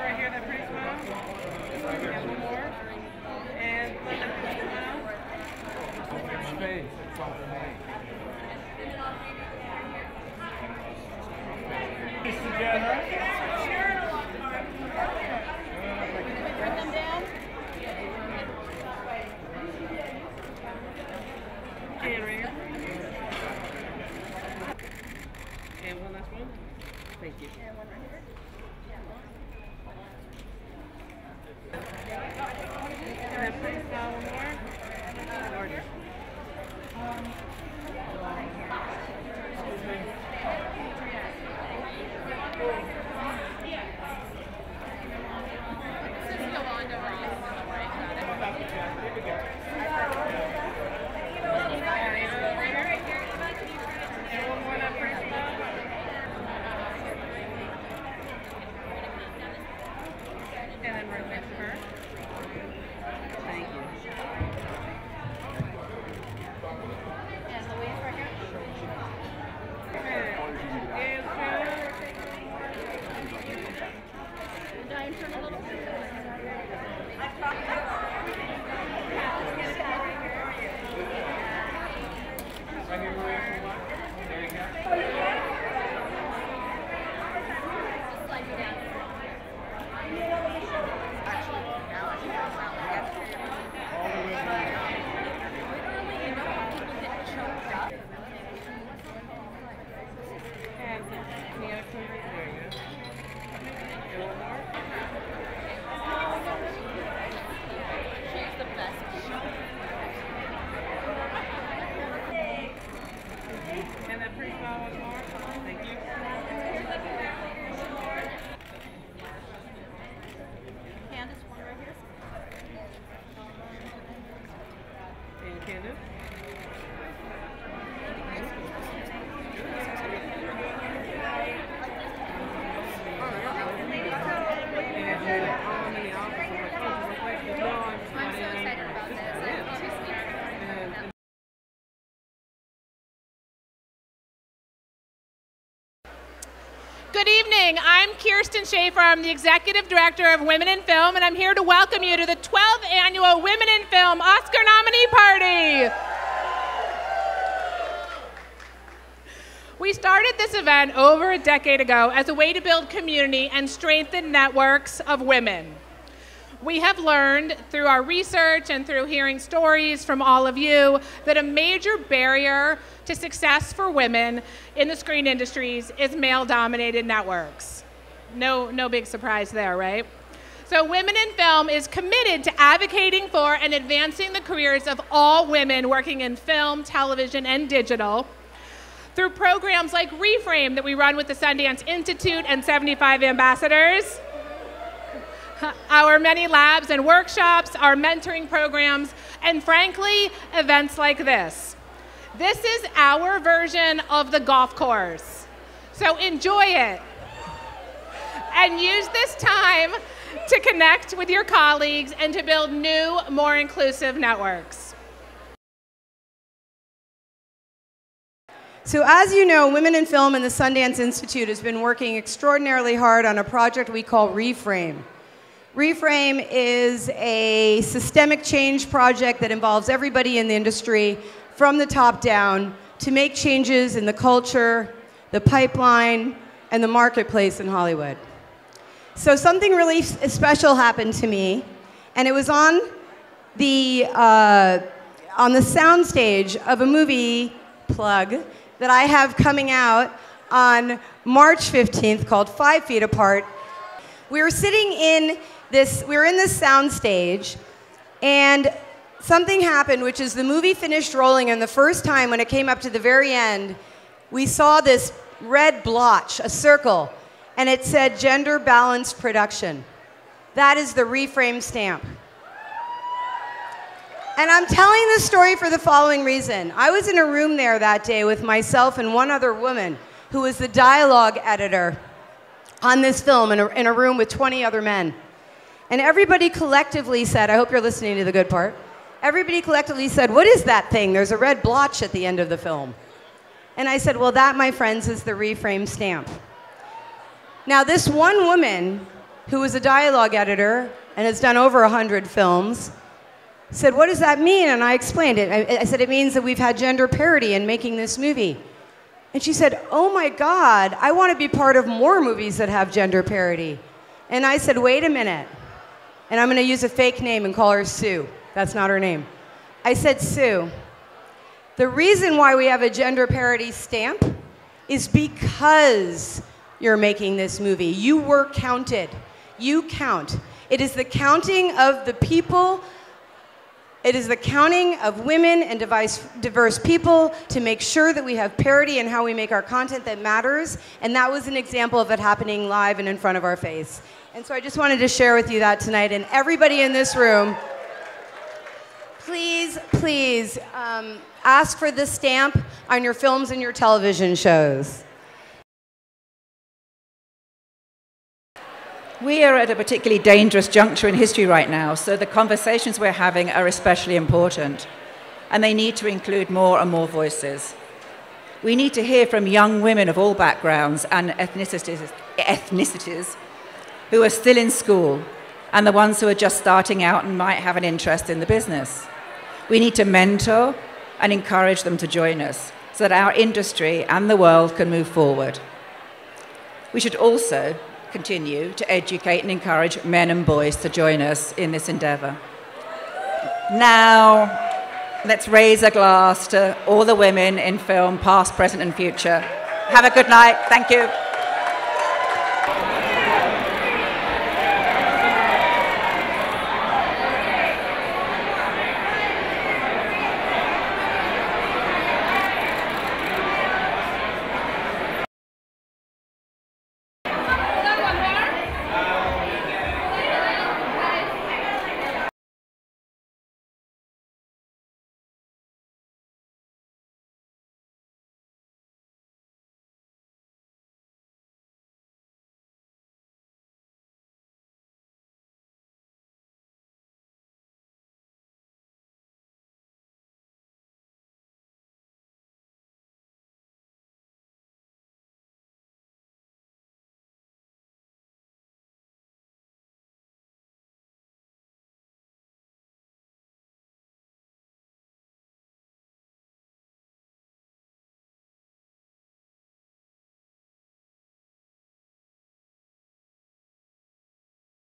right here, that pretty smile. And one more. And let that pretty smile. Space, it's all for me. Peace together. Bring them down. And right here. And one last one. Thank you. And one right here. And then please smile one more. Gorgeous. This is Yolanda Ross. And one more, that pretty smile. And then right next to her. Thank you. And Louise right here. And Diane, turn a little bit. Slide you down. Literally, you know how people get choked up? And the other two, there you go. And one more. She's the best. And that pretty smile one more. Thank you. Candace, one right here. And Candace. I'm so excited about this. I'm too sweet. Good evening. I'm Kirsten Schaefer. I'm the Executive Director of Women in Film, and I'm here to welcome you to the 12th Annual Women in Film Oscar Nominee Party. We started this event over a decade ago as a way to build community and strengthen networks of women. We have learned through our research and through hearing stories from all of you that a major barrier to success for women in the screen industries is male-dominated networks. No big surprise there, right? So Women in Film is committed to advocating for and advancing the careers of all women working in film, television, and digital through programs like Reframe that we run with the Sundance Institute and 75 Ambassadors, our many labs and workshops, our mentoring programs, and frankly, events like this. This is our version of the golf course. So enjoy it. And use this time to connect with your colleagues and to build new, more inclusive networks. So as you know, Women in Film and the Sundance Institute has been working extraordinarily hard on a project we call Reframe. Reframe is a systemic change project that involves everybody in the industry from the top down to make changes in the culture, the pipeline, and the marketplace in Hollywood. So something really special happened to me, and it was on the soundstage of a movie plug that I have coming out on March 15th called 5 Feet Apart. We were sitting in this soundstage, and something happened, which is the movie finished rolling, and the first time when it came up to the very end, we saw this red blotch, a circle, and it said Gender Balanced Production. That is the Reframe stamp. And I'm telling this story for the following reason. I was in a room there that day with myself and one other woman who was the dialogue editor on this film in a room with 20 other men. And everybody collectively said, I hope you're listening to the good part, everybody collectively said, "What is that thing? There's a red blotch at the end of the film." And I said, "Well, that, my friends, is the reframe stamp." Now, this one woman, who was a dialogue editor and has done over 100 films, said, "What does that mean?" And I explained it. I said, "It means that we've had gender parity in making this movie." And she said, "Oh my God, I want to be part of more movies that have gender parity." And I said, "Wait a minute." And I'm going to use a fake name and call her Sue. That's not her name. I said, "Sue, the reason why we have a gender parity stamp is because you're making this movie. You were counted. You count. It is the counting of the people. It is the counting of women and diverse people to make sure that we have parity in how we make our content that matters." And that was an example of it happening live and in front of our face. And so I just wanted to share with you that tonight. And everybody in this room, please, please ask for the stamp on your films and your television shows. We are at a particularly dangerous juncture in history right now, so the conversations we're having are especially important, and they need to include more and more voices. We need to hear from young women of all backgrounds and ethnicities who are still in school and the ones who are just starting out and might have an interest in the business. We need to mentor and encourage them to join us so that our industry and the world can move forward. We should also continue to educate and encourage men and boys to join us in this endeavour. Now, let's raise a glass to all the women in film, past, present and future. Have a good night. Thank you.